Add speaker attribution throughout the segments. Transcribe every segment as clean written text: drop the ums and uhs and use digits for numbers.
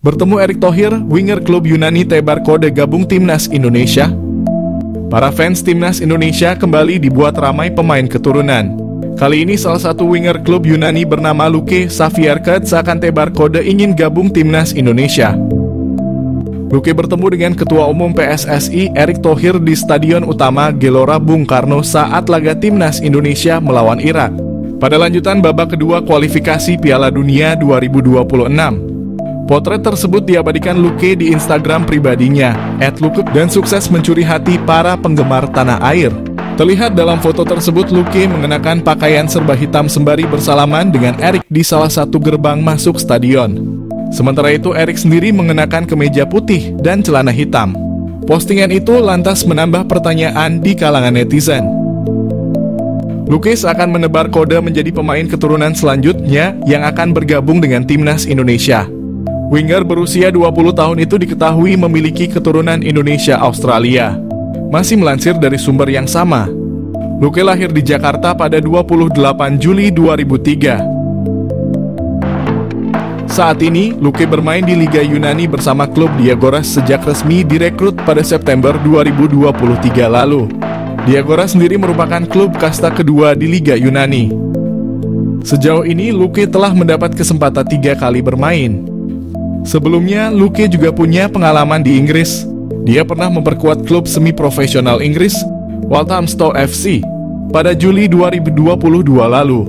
Speaker 1: Bertemu Erick Thohir, winger klub Yunani tebar kode gabung timnas Indonesia. Para fans timnas Indonesia kembali dibuat ramai pemain keturunan. Kali ini salah satu winger klub Yunani bernama Luke Savierket seakan tebar kode ingin gabung timnas Indonesia. Luke bertemu dengan Ketua Umum PSSI Erick Thohir di Stadion Utama Gelora Bung Karno saat laga timnas Indonesia melawan Irak pada lanjutan babak kedua kualifikasi Piala Dunia 2026. Potret tersebut diabadikan Luke di Instagram pribadinya @luke dan sukses mencuri hati para penggemar tanah air. Terlihat dalam foto tersebut Luke mengenakan pakaian serba hitam sembari bersalaman dengan Erick di salah satu gerbang masuk stadion. Sementara itu Erick sendiri mengenakan kemeja putih dan celana hitam. Postingan itu lantas menambah pertanyaan di kalangan netizen. Luke akan menebar kode menjadi pemain keturunan selanjutnya yang akan bergabung dengan timnas Indonesia. Winger berusia 20 tahun itu diketahui memiliki keturunan Indonesia-Australia. Masih melansir dari sumber yang sama, Luke lahir di Jakarta pada 28 Juli 2003. Saat ini, Luke bermain di Liga Yunani bersama klub Diagoras sejak resmi direkrut pada September 2023 lalu. Diagoras sendiri merupakan klub kasta kedua di Liga Yunani. Sejauh ini, Luke telah mendapat kesempatan 3 kali bermain. Sebelumnya, Luke juga punya pengalaman di Inggris. Dia pernah memperkuat klub semi-profesional Inggris, Walthamstow FC, pada Juli 2022 lalu.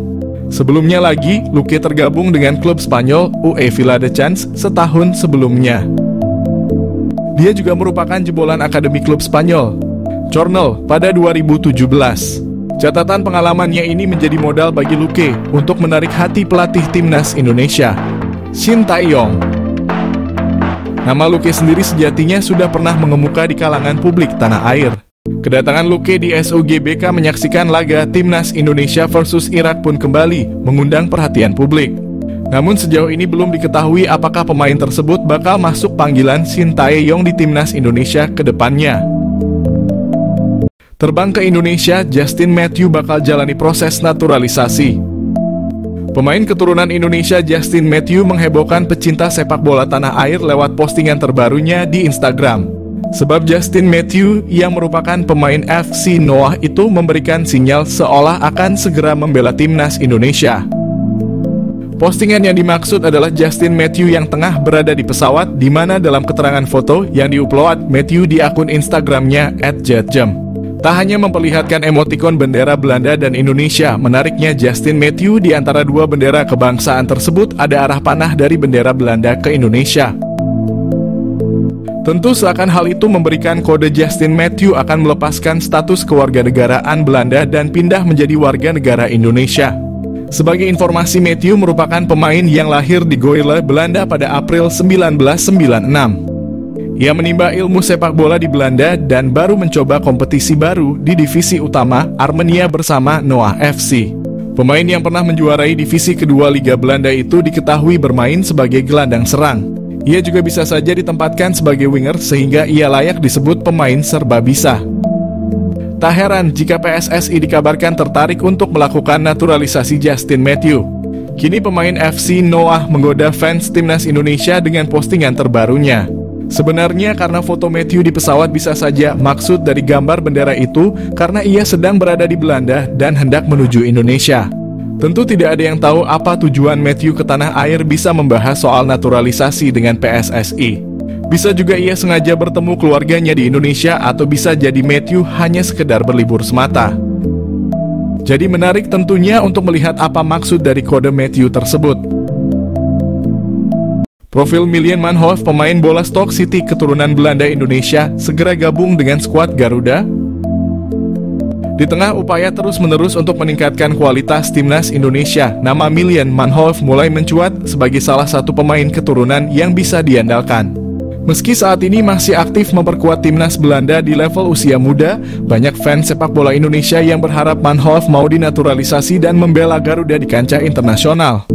Speaker 1: Sebelumnya lagi, Luke tergabung dengan klub Spanyol UE Viladecans setahun sebelumnya. Dia juga merupakan jebolan akademi klub Spanyol, Cornell, pada 2017. Catatan pengalamannya ini menjadi modal bagi Luke untuk menarik hati pelatih timnas Indonesia, Shin Tae-yong. Nama Luke sendiri sejatinya sudah pernah mengemuka di kalangan publik tanah air. Kedatangan Luke di SUGBK menyaksikan laga timnas Indonesia versus Irak pun kembali mengundang perhatian publik. Namun sejauh ini belum diketahui apakah pemain tersebut bakal masuk panggilan Shin Tae-yong di timnas Indonesia ke depannya. Terbang ke Indonesia, Justin Matthew bakal jalani proses naturalisasi. Pemain keturunan Indonesia Justin Matthew menghebohkan pecinta sepak bola tanah air lewat postingan terbarunya di Instagram. Sebab Justin Matthew yang merupakan pemain FC Noah itu memberikan sinyal seolah akan segera membela timnas Indonesia. Postingan yang dimaksud adalah Justin Matthew yang tengah berada di pesawat, di mana dalam keterangan foto yang diupload Matthew di akun Instagramnya @jetjam. Tak hanya memperlihatkan emotikon bendera Belanda dan Indonesia, menariknya Justin Matthew di antara dua bendera kebangsaan tersebut ada arah panah dari bendera Belanda ke Indonesia. Tentu seakan hal itu memberikan kode Justin Matthew akan melepaskan status kewarganegaraan Belanda dan pindah menjadi warga negara Indonesia. Sebagai informasi, Matthew merupakan pemain yang lahir di Goille, Belanda pada April 1996. Ia menimba ilmu sepak bola di Belanda dan baru mencoba kompetisi baru di divisi utama Armenia bersama Noah FC. Pemain yang pernah menjuarai divisi kedua Liga Belanda itu diketahui bermain sebagai gelandang serang. Ia juga bisa saja ditempatkan sebagai winger sehingga ia layak disebut pemain serba bisa. Tak heran jika PSSI dikabarkan tertarik untuk melakukan naturalisasi Justin Matthew. Kini pemain FC Noah menggoda fans timnas Indonesia dengan postingan terbarunya. Sebenarnya karena foto Matthew di pesawat bisa saja maksud dari gambar bendera itu karena ia sedang berada di Belanda dan hendak menuju Indonesia. Tentu tidak ada yang tahu apa tujuan Matthew ke tanah air bisa membahas soal naturalisasi dengan PSSI. Bisa juga ia sengaja bertemu keluarganya di Indonesia atau bisa jadi Matthew hanya sekedar berlibur semata. Jadi menarik tentunya untuk melihat apa maksud dari kode Matthew tersebut. Profil Miljan Manhoef, pemain bola Stoke City keturunan Belanda Indonesia, segera gabung dengan skuad Garuda. Di tengah upaya terus-menerus untuk meningkatkan kualitas timnas Indonesia, nama Miljan Manhoef mulai mencuat sebagai salah satu pemain keturunan yang bisa diandalkan. Meski saat ini masih aktif memperkuat timnas Belanda di level usia muda, banyak fans sepak bola Indonesia yang berharap Manhoef mau dinaturalisasi dan membela Garuda di kancah internasional.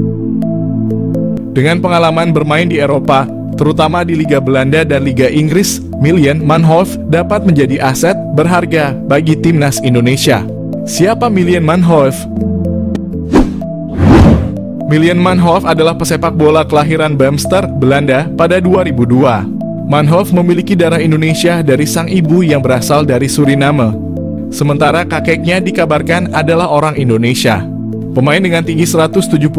Speaker 1: Dengan pengalaman bermain di Eropa, terutama di Liga Belanda dan Liga Inggris, Miljan Manhoef dapat menjadi aset berharga bagi timnas Indonesia. Siapa Miljan Manhoef? Miljan Manhoef adalah pesepak bola kelahiran Bemster, Belanda pada 2002. Manhoef memiliki darah Indonesia dari sang ibu yang berasal dari Suriname. Sementara kakeknya dikabarkan adalah orang Indonesia. Pemain dengan tinggi 179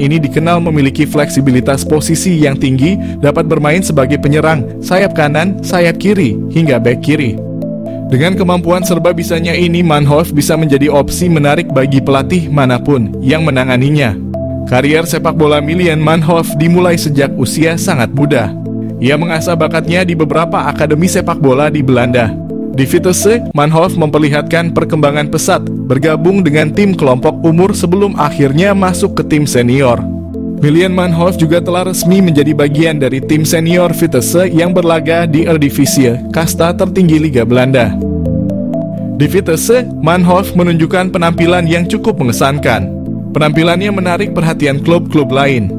Speaker 1: ini dikenal memiliki fleksibilitas posisi yang tinggi, dapat bermain sebagai penyerang, sayap kanan, sayap kiri, hingga bek kiri. Dengan kemampuan serba bisanya ini, Manhoef bisa menjadi opsi menarik bagi pelatih manapun yang menanganinya. Karier sepak bola Miljan Manhoef dimulai sejak usia sangat muda. Ia mengasah bakatnya di beberapa akademi sepak bola di Belanda. Di Vitesse, Manhoef memperlihatkan perkembangan pesat, bergabung dengan tim kelompok umur sebelum akhirnya masuk ke tim senior. Miljan Manhoef juga telah resmi menjadi bagian dari tim senior Vitesse yang berlaga di Eredivisie, kasta tertinggi Liga Belanda. Di Vitesse, Manhoef menunjukkan penampilan yang cukup mengesankan. Penampilannya menarik perhatian klub-klub lain.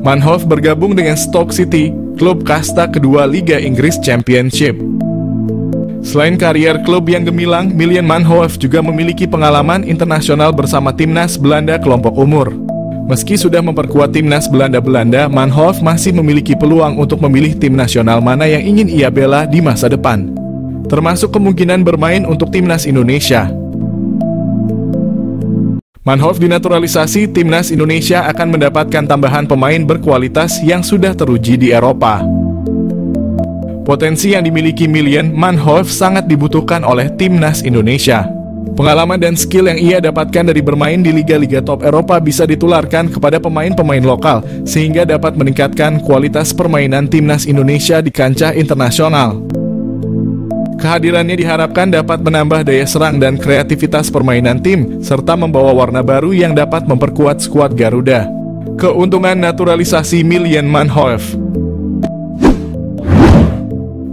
Speaker 1: Manhoef bergabung dengan Stoke City, klub kasta kedua Liga Inggris Championship. Selain karier klub yang gemilang, Miljan Manhoef juga memiliki pengalaman internasional bersama timnas Belanda kelompok umur. Meski sudah memperkuat timnas Belanda, Manhoef masih memiliki peluang untuk memilih tim nasional mana yang ingin ia bela di masa depan, termasuk kemungkinan bermain untuk timnas Indonesia. Manhoef dinaturalisasi, timnas Indonesia akan mendapatkan tambahan pemain berkualitas yang sudah teruji di Eropa. Potensi yang dimiliki Miljan Manhoef sangat dibutuhkan oleh timnas Indonesia. Pengalaman dan skill yang ia dapatkan dari bermain di liga-liga top Eropa bisa ditularkan kepada pemain-pemain lokal, sehingga dapat meningkatkan kualitas permainan timnas Indonesia di kancah internasional. Kehadirannya diharapkan dapat menambah daya serang dan kreativitas permainan tim, serta membawa warna baru yang dapat memperkuat skuad Garuda. Keuntungan naturalisasi Miljan Manhoef.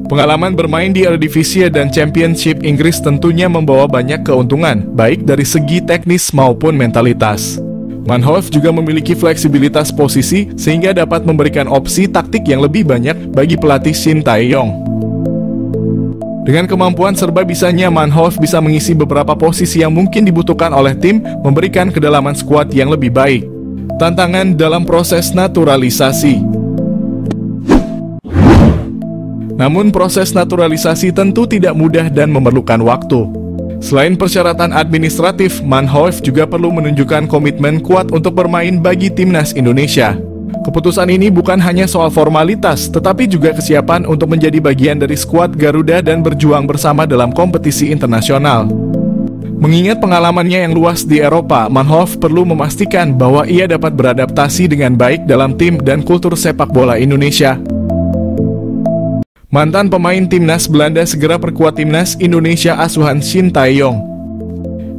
Speaker 1: Pengalaman bermain di Eredivisie dan Championship Inggris tentunya membawa banyak keuntungan, baik dari segi teknis maupun mentalitas. Manhoef juga memiliki fleksibilitas posisi, sehingga dapat memberikan opsi taktik yang lebih banyak bagi pelatih Shin Tae-yong. Dengan kemampuan serba bisanya, Manhoef bisa mengisi beberapa posisi yang mungkin dibutuhkan oleh tim, memberikan kedalaman skuad yang lebih baik. Tantangan dalam proses naturalisasi. Namun proses naturalisasi tentu tidak mudah dan memerlukan waktu. Selain persyaratan administratif, Manhoef juga perlu menunjukkan komitmen kuat untuk bermain bagi timnas Indonesia. Keputusan ini bukan hanya soal formalitas, tetapi juga kesiapan untuk menjadi bagian dari skuad Garuda dan berjuang bersama dalam kompetisi internasional. Mengingat pengalamannya yang luas di Eropa, Manhoef perlu memastikan bahwa ia dapat beradaptasi dengan baik dalam tim dan kultur sepak bola Indonesia. Mantan pemain timnas Belanda segera perkuat timnas Indonesia asuhan Shin Tae-yong.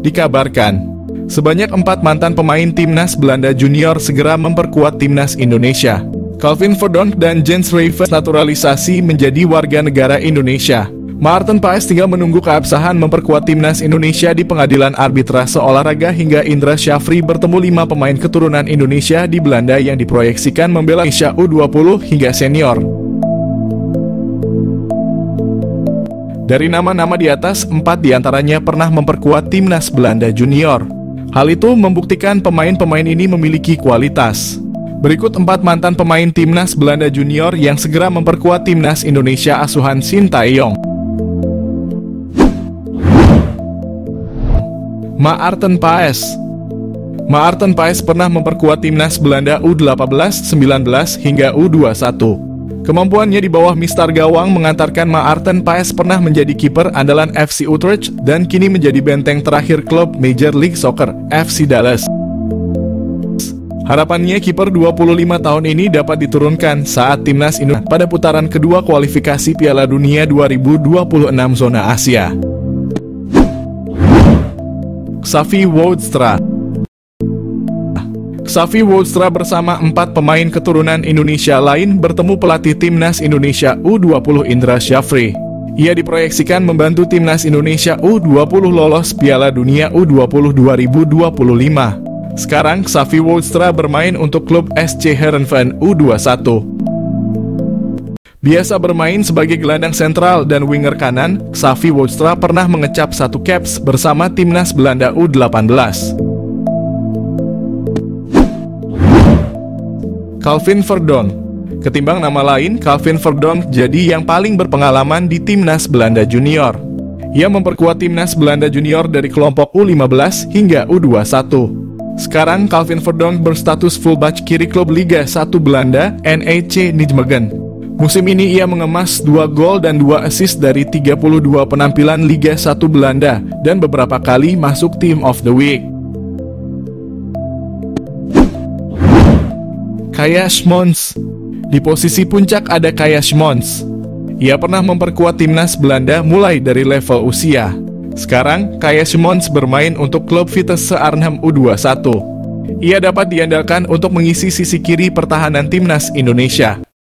Speaker 1: Dikabarkan, sebanyak 4 mantan pemain timnas Belanda junior segera memperkuat timnas Indonesia. Calvin Verdonk dan Jens Ravens naturalisasi menjadi warga negara Indonesia. Maarten Paes tinggal menunggu keabsahan memperkuat timnas Indonesia di pengadilan arbitrase olahraga hingga Indra Syafri bertemu 5 pemain keturunan Indonesia di Belanda yang diproyeksikan membela Indonesia U20 hingga senior. Dari nama-nama di atas, 4 diantaranya pernah memperkuat timnas Belanda junior. Hal itu membuktikan pemain-pemain ini memiliki kualitas. Berikut 4 mantan pemain timnas Belanda junior yang segera memperkuat timnas Indonesia asuhan Shin Tae-yong. Maarten Paes. Maarten Paes pernah memperkuat timnas Belanda U18, 19 hingga U21. Kemampuannya di bawah mistar gawang mengantarkan Maarten Paes pernah menjadi kiper andalan FC Utrecht dan kini menjadi benteng terakhir klub Major League Soccer, FC Dallas. Harapannya kiper 25 tahun ini dapat diturunkan saat timnas Indonesia pada putaran kedua kualifikasi Piala Dunia 2026 zona Asia. Xavi Woudstra. Xavi Woudstra bersama 4 pemain keturunan Indonesia lain bertemu pelatih timnas Indonesia U20 Indra Syafri. Ia diproyeksikan membantu timnas Indonesia U20 lolos Piala Dunia U20 2025. Sekarang Xavi Woudstra bermain untuk klub SC Heerenveen U21. Biasa bermain sebagai gelandang sentral dan winger kanan, Xavi Woudstra pernah mengecap 1 caps bersama timnas Belanda U18. Calvin Verdonk. Ketimbang nama lain, Calvin Verdonk jadi yang paling berpengalaman di timnas Belanda Junior. Ia memperkuat timnas Belanda Junior dari kelompok U15 hingga U21. Sekarang Calvin Verdonk berstatus fullback kiri klub Liga 1 Belanda, NEC Nijmegen. Musim ini ia mengemas 2 gol dan 2 assist dari 32 penampilan Liga 1 Belanda dan beberapa kali masuk Team of the Week. Kaya Schmons. Di posisi puncak ada Kaya Schmons. Ia pernah memperkuat timnas Belanda mulai dari level usia. Sekarang, Kaya Schmons bermain untuk klub Vitesse Arnhem U21. Ia dapat diandalkan untuk mengisi sisi kiri pertahanan timnas Indonesia.